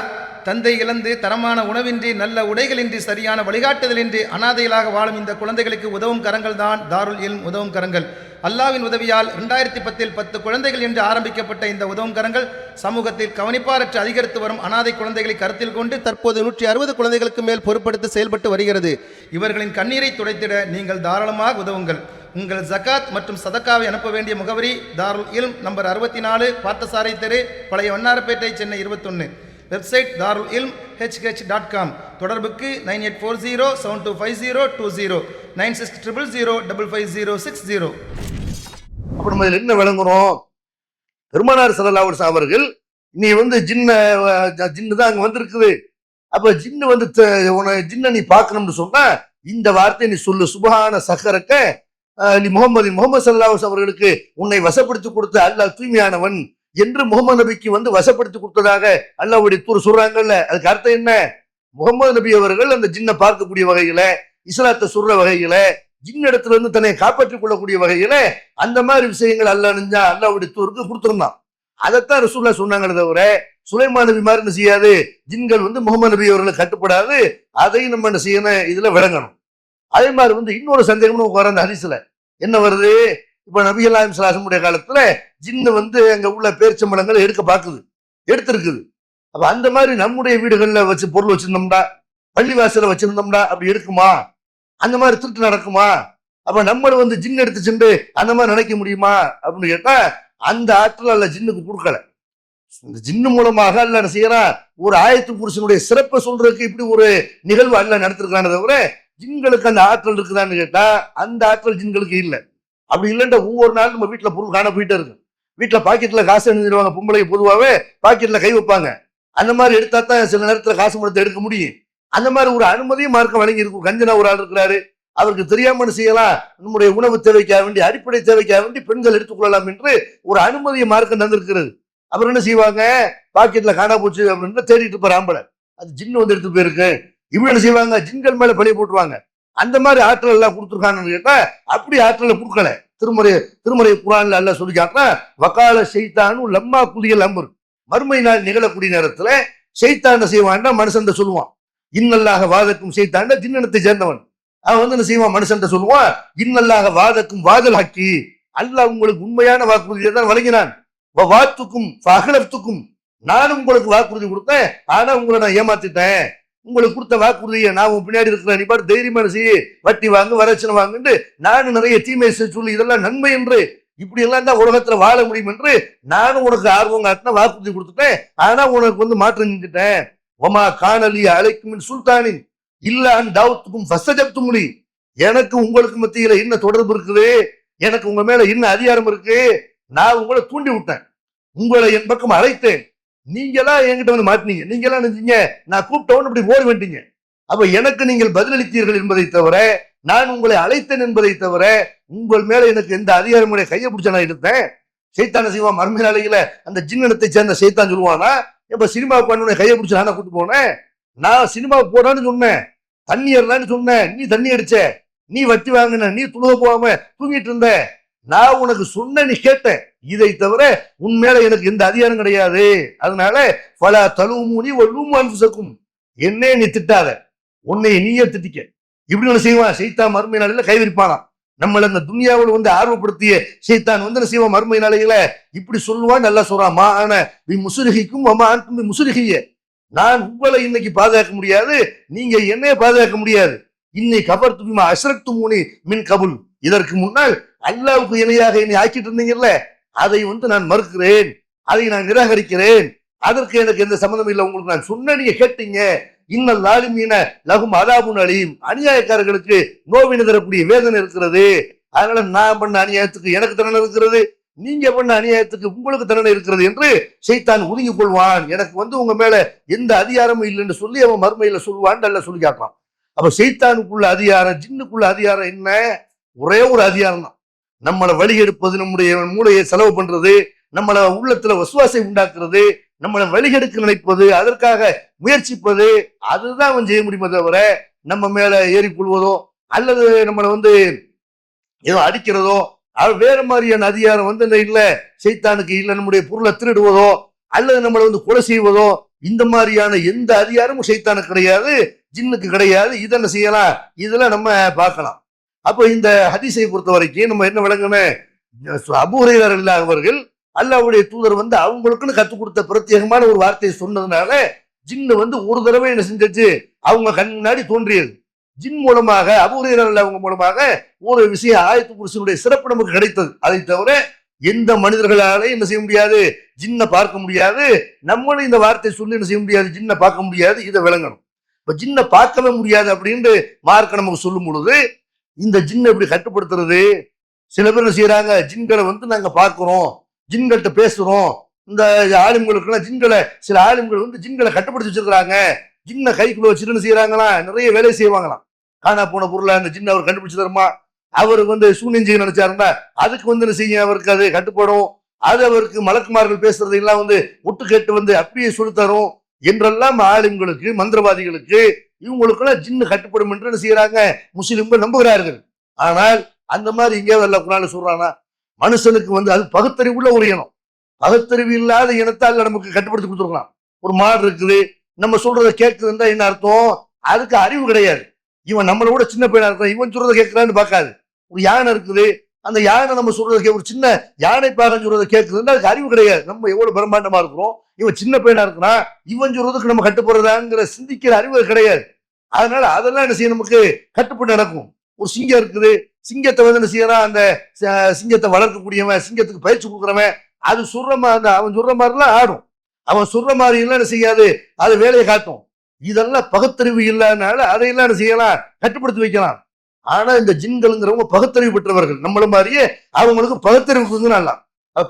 தந்தை இழந்து, தரமான உணவின்றி, நல்ல உடைகளின்றி, சரியான வழிகாட்டுதலின்றி அனாதைகளாக வாழும் இந்த குழந்தைகளுக்கு உதவும் கரங்கள் தான் தாருல் இல்ம் உதவும் கரங்கள். அல்லாவின் உதவியால் 2010 10 குழந்தைகள் என்று ஆரம்பிக்கப்பட்ட இந்த உதவும் கரங்கள் சமூகத்தில் கவனிப்பாரற்று அதிகரித்து வரும் அனாதை குழந்தைகளை கருத்தில் கொண்டு தற்போது 160 குழந்தைகளுக்கு மேல் பொறுப்படுத்தி செயல்பட்டு வருகிறது. இவர்களின் கண்ணீரை துடைத்திட நீங்கள் தாராளமாக உதவுங்கள். உங்கள் ஜகாத் மற்றும் சதக்காவை அனுப்ப வேண்டிய முகவரி தாருல் இல்ம், நம்பர் 64, பார்த்தசாரை தெரு, பழைய வண்ணாரப்பேட்டை, சென்னை 21. வெப்சைட் தாருல் இல்ம் hh.com. தொடர்புக்கு 9840725020 9600055060. அப்ப நம்ம இதுல என்ன விளங்குறோம்? பெருமானார் ஸல்லல்லாஹு அலைஹி வஸல்லம் அவர்கள் நீ ஜின்னு தான் அங்க வந்திருக்குது, அப்ப ஜின்னு ஜின்ன நீ பார்க்கணும்னு சொன்னா இந்த வார்த்தையை நீ சொல்லு, சுப்ஹான சஹரக்க முகமது ஸல்லல்லாஹு அலைஹி வஸல்லம் அவர்களுக்கு உன்னை வசப்படுத்தி கொடுத்த அல்லாஹ் தூய்மையானவன் என்று முகமது நபிக்கு வசப்படுத்தி கொடுத்ததாக அல்லாஹ்வுடைய தூதர் சொல்றாங்கல்ல. அதுக்கு அர்த்தம் என்ன? முகமது நபி அவர்கள் அந்த ஜின்னை பார்க்கக்கூடிய வகையில, இஸ்லாத்தை சொல்ற வகையில, ஜின் இடத்துல இருந்து தன்னை காப்பாற்றிக் கொள்ளக்கூடிய வகையில அந்த மாதிரி விஷயங்கள் அல்லாஹ்வுடைய தூதருக்கு கொடுத்திருந்தான். அதைத்தான் ரசூலுல்லாஹ் சொன்னாங்களே தவிர சுலைமான் நபி மாதிரி என்ன செய்யாது, ஜின்கள் முகமது நபி அவர்களுக்கு கட்டுப்படாது. அதையும் நம்ம என்ன செய்யணும், இதுல விளங்கணும். அதே மாதிரி இன்னொரு சந்தேகம் நமக்கு வர அந்த ஹதீஸ்ல என்ன வருது? இப்ப நபிகள் நாயகம் ஸல்லல்லாஹு அலைஹி வஸல்லம் காலத்துல ஜின்னு அங்க உள்ள பேரிச்சம்பழங்களை எடுத்திருக்குது. அப்ப அந்த மாதிரி நம்முடைய வீடுகள்ல வச்சு பொருள் வச்சிருந்தோம்டா, பள்ளிவாசல வச்சிருந்தோம்டா, அப்படி எடுக்குமா? அந்த மாதிரி திருட்டு நடக்குமா? அப்ப நம்மள ஜின் எடுத்து சென்று அந்த மாதிரி நினைக்க முடியுமா அப்படின்னு கேட்டா அந்த ஆற்றல் அல்ல ஜின்னுக்கு கொடுக்கல. இந்த ஜின்னு மூலமாக அல்ல என்ன செய்யறான், ஒரு ஆயத்து புருஷனுடைய சிறப்பை சொல்றதுக்கு இப்படி ஒரு நிகழ்வு அல்ல நடத்திருக்கானே தவிர ஜின்களுக்கு அந்த ஆற்றல் இருக்குதான்னு கேட்டா அந்த ஆற்றல் ஜின்களுக்கு இல்லை. அப்படி இல்லைன்ற ஒவ்வொரு நாளும் நம்ம வீட்டுல பொருள் காண போயிட்டே இருக்கு. வீட்டுல பாக்கெட்ல காசு எழுதிடுவாங்க, பொம்பளை பொதுவாகவே பாக்கெட்ல கை வைப்பாங்க. அந்த மாதிரி எடுத்தா தான் சில நேரத்துல காசு பணத்தை எடுக்க முடியும். அந்த மாதிரி ஒரு அனுமதியும் மார்க்கம் வழங்கி இருக்கும். கஞ்சனா ஒரு ஆள் இருக்கிறாரு, அவருக்கு தெரியாம செய்யலாம், நம்முடைய உணவு தேவைக்காக வேண்டி, அடிப்படை தேவைக்காக வேண்டி பெண்கள் எடுத்துக்கொள்ளலாம் என்று ஒரு அனுமதியை மார்க்கம் தந்திருக்கிறது. அப்புறம் என்ன செய்வாங்க, பாக்கெட்ல காணா போச்சு அப்படின்னு தேடிட்டு இருப்பார் ஆம்பளை, அது ஜின்னு எடுத்து போயிருக்கு. இப்படி என்ன செய்வாங்க, ஜின்கள் மேல பழிய போட்டுருவாங்க. அந்த மாதிரி ஆற்றல் எல்லாம் கொடுத்துருக்காங்கன்னு கேட்டா அப்படி ஆற்றலை கொடுக்கல. திருமறை குர்ஆன்ல அல்லாஹ் சொல்லி காட்டுறான், வகால ஷைத்தானு லம்மா குதியல் அம்ர், மறுமை நாள் நிகழக்கூடிய நேரத்துல ஷைத்தான் செய்வான்னா மனுஷன் சொல்லுவான், இன்னல்லாக வாதக்கும் ஷைத்தான் ஜின்னத்தை சேர்ந்தவன். அவன் என்ன செய்வான், மனுஷன் சொல்லுவான், இன்னல்லாக வாதக்கும் வாதல் ஹக்கி, அல்லாஹ் உங்களுக்கு உண்மையான வாக்குறுதியை தான் வழங்கினான், வாத்துக்கும் அகலத்துக்கும், நானும் உங்களுக்கு வாக்குறுதி கொடுத்தேன், ஆனா உங்களை நான் ஏமாத்திட்டேன். உங்களுக்கு கொடுத்த வாக்குறுதியை நான் பின்னாடி இருக்கிறேன், நீ பாட்டு தைரியமான செய்ய, வட்டி வாங்க, வரட்சணை வாங்குன்னு நானும் நிறைய தீமை சொல்லி இதெல்லாம் நன்மை என்று இப்படி எல்லாம் தான் உலகத்துல வாழ முடியும் என்று நானும் உனக்கு ஆர்வம் காட்டின வாக்குறுதி கொடுத்துட்டேன், ஆனா உனக்கு மாற்றம் செஞ்சுட்டேன். ஒமா காணலி அழைக்கும் சுல்தானின் இல்லான் தாவத்துக்கும் ஃபஸ்தஜப்து முடி, எனக்கு உங்களுக்கு மத்தியில என்ன தொடர்பு இருக்குது, எனக்கு உங்க மேல என்ன அதிகாரம் இருக்கு, நான் உங்களை தூண்டி விட்டேன், உங்களை என் பக்கம் அழைத்தேன், நீங்களா என்கிட்ட மாட்டினீங்க, நீங்களா நினைச்சீங்க நான் கூப்பிட்டவன் இப்படி ஓடி வந்துட்டீங்க. அப்ப எனக்கு நீங்கள் பதிலளித்தீர்கள் என்பதை தவிர, நான் உங்களை அழைத்தேன் என்பதை தவிர உங்கள் மேல எனக்கு எந்த அதிகாரமுடைய கையை பிடிச்ச நான் எடுத்தேன். சைத்தான செய்வா மர்ம நாளையில அந்த ஜின்னத்தை சேர்ந்த சைத்தான் சொல்லுவானா, இப்ப சினிமா பண்ண கையை பிடிச்ச நானா கூட்டு போனேன், நான் சினிமாவுக்கு போறான்னு சொன்னேன், தண்ணி ஏறலான்னு சொன்னேன், நீ தண்ணி அடிச்ச, நீ வட்டி வாங்கின, நீ துணுக போகாம தூங்கிட்டு இருந்த, நான் உனக்கு சொன்ன, நீ கேட்டேன், இதை தவிர உன் மேல எனக்கு எந்த அதிகாரம் கிடையாது. அதனால பல தழுவுமூனி ஒல்லும் அன்புசக்கும், என்னே நீ திட்டாத, உன்னை நீயே திட்டிக்க. இப்படி ஒண்ணு செய்வான் சைத்தான். மறுமை நாளையில கைவிரிப்பானா. நம்மள அந்த துனியாவில் ஆர்வப்படுத்திய சைத்தான் என்ன செய்வான், மறுமை நாளையில இப்படி சொல்லுவான். நல்லா சொல்றான், மா ஆன முசுரிகிக்கும் முசுரிகிய, நான் உங்களை இன்னைக்கு பாதுகாக்க முடியாது, நீங்க என்னைய பாதுகாக்க முடியாது. இன்னை கபர் துபிமா அஸ்ரக்து மூனி மின் கபுல், இதற்கு முன்னால் அல்லாவுக்கு இணையாக என்னை ஆக்கிட்டு இருந்தீங்கல்ல, அதை நான் மறுக்கிறேன், அதை நான் நிராகரிக்கிறேன். அதற்கு எனக்கு எந்த சம்மந்தம் இல்லை. உங்களுக்கு நான் சொன்ன நீங்க கேட்டீங்க. இன்னல் லாலிமீன லகும் அதாபுன் அலீம், அநியாயக்காரர்களுக்கு நோவினை தரக்கூடிய வேதனை இருக்கிறது. அதனால நான் பண்ண அநியாயத்துக்கு எனக்கு தண்டனை இருக்கிறது, நீங்க பண்ண அநியாயத்துக்கு உங்களுக்கு தண்டனை இருக்கிறது என்று ஷைத்தான் ஒதுங்கி கொள்வான். எனக்கு உங்க மேல எந்த அதிகாரமும் இல்லைன்னு சொல்லி அவன் மறுமையில சொல்லுவான். அல்ல சொல்லி காட்டுறான். அப்ப ஷைத்தானுக்குள்ள அதிகாரம், ஜின்னுக்குள்ள அதிகாரம் என்ன? ஒரே ஒரு அதிகாரம் தான். நம்மளை வழி எடுப்பது, நம்முடைய மூளையை செலவு பண்றது, நம்மள உள்ளத்துல வசுவாசை உண்டாக்குறது, நம்மளை வழிகெடுக்க நினைப்பது, அதற்காக முயற்சிப்பது, அதுதான் அவன் செய்ய முடியுமே தவிர நம்ம மேல ஏறி கொள்வதோ அல்லது நம்மளை ஏதோ அடிக்கிறதோ வேற மாதிரியான அதிகாரம் இல்ல சைத்தானுக்கு இல்ல. நம்முடைய பொருளை திருடுவதோ அல்லது நம்மளை கொலை செய்வதோ இந்த மாதிரியான எந்த அதிகாரமும் சைத்தானுக்கு கிடையாது, ஜின்னுக்கு கிடையாது. இதை என்ன செய்யலாம்? இதுல நம்ம பார்க்கலாம். அப்போ இந்த ஹதீஸை பொறுத்த வரைக்கும் நம்ம என்ன விளங்கணும்? அபூ ஹுரைரா ரலியல்லாஹு அவர்கள் அல்லாஹ்வுடைய தூதர் அவங்களுக்குன்னு கற்றுக் கொடுத்த பிரத்யேகமான ஒரு வார்த்தையை சொன்னதுனால ஜின்னு ஒரு தடவை என்ன செஞ்சிச்சு? அவங்க கண் முன்னாடி தோன்றியது. ஜின் மூலமாக, அபூ ஹுரைரா அவங்க மூலமாக ஒரு விஷயம் ஆயத்துல் குர்சியுடைய சிறப்பு நமக்கு கிடைத்தது. அதை தவிர எந்த மனிதர்களால என்ன செய்ய முடியாது? ஜின்னை பார்க்க முடியாது. நம்மளும் இந்த வார்த்தை சொல்லி என்ன செய்ய முடியாது? ஜின்னை பார்க்க முடியாது. இதை விளங்கணும். இப்ப ஜின்னை பார்க்கவே முடியாது அப்படின்னு மார்க்க நமக்கு சொல்லும் பொழுது இந்த ஜின்னை எப்படி கட்டுப்படுத்துறது? சில பேர் என்ன செய்யறாங்க? ஜின்களை நாங்க பார்க்கிறோம், ஜின்கள்கிட்ட பேசுறோம். இந்த ஆலிம்களுக்கு எல்லாம் ஜின்களை, சில ஆலிம்கள் ஜின்களை கட்டுப்படுத்தி வச்சிருக்கிறாங்க. ஜின்னை கைக்குள்ள வச்சுட்டு என்ன செய்யறாங்களா? நிறைய வேலை செய்வாங்களாம். காணா போன பொருளை அந்த ஜின்னை அவர் கண்டுபிடிச்சு தருமா? அவர் சூனியம் செய்ய நினைச்சாருன்னா அதுக்கு என்ன செய்ய? அவருக்கு அது கட்டுப்படும். அது அவருக்கு மலக்குமார்கள் பேசுறது எல்லாம் ஒட்டு கேட்டு அப்படியே சொல்லித்தரும் என்றெல்லாம் ஆலிம்களுக்கு, மந்திரவாதிகளுக்கு, இவங்களுக்கு எல்லாம் ஜின்னு கட்டுப்படும் என்று என்ன செய்யறாங்க? முஸ்லிம்கள் நம்புகிறார்கள். ஆனால் அந்த மாதிரி இங்கே அல்ல குர்ஆன்ல சொல்றானா? மனுஷனுக்கு அது பகுத்தறிவுள்ள ஒரு இனம். பகுத்தறிவு இல்லாத இனத்தால் நமக்கு கட்டுப்படுத்தி கொடுத்துருக்கலாம். ஒரு மாடு இருக்குது, நம்ம சொல்றதை கேட்குதுன்னா என்ன அர்த்தம்? அதுக்கு அறிவு கிடையாது. இவன் நம்மளோட சின்ன பையனா இருக்கான், இவன் சொல்றதை கேட்கிறான்னு பார்க்காது. ஒரு யானை இருக்குது, அந்த யானை நம்ம சொல்றதை, ஒரு சின்ன யானை பாகன்னு சொல்றதை கேட்குதுன்னா அதுக்கு அறிவு கிடையாது. நம்ம எவ்வளவு பிரம்மாண்டமா இருக்கிறோம், இவன் சின்ன பையனா இருக்கிறான், இவன் சொல்றதுக்கு நம்ம கட்டுப்படுறதாங்கிற சிந்திக்கிற அறிவு கிடையாது. அதனால அதெல்லாம் என்ன செய்ய? நமக்கு கட்டுப்பட்டு நடக்கும். ஒரு சிங்கம் இருக்குது, சிங்கத்தை என்ன செய்யறான்? அந்த சிங்கத்தை வளர்க்கக்கூடியவன், சிங்கத்துக்கு பயிற்சி கொடுக்குறவன், அது சொல்ற மாதிரி, அவன் சொல்ற மாதிரிலாம் ஆடும். அவன் சொல்ற மாதிரி எல்லாம் என்ன செய்யாது? அது வேலையை காட்டும். இதெல்லாம் பகுத்தறிவு இல்லாதனால அதையெல்லாம் என்ன செய்யலாம்? கட்டுப்படுத்தி வைக்கலாம். ஆனா இந்த ஜின்களுங்கிறவங்க பகுத்தறிவு பெற்றவர்கள். நம்மள மாதிரியே அவங்களுக்கு பகுத்தறிவு நல்லா.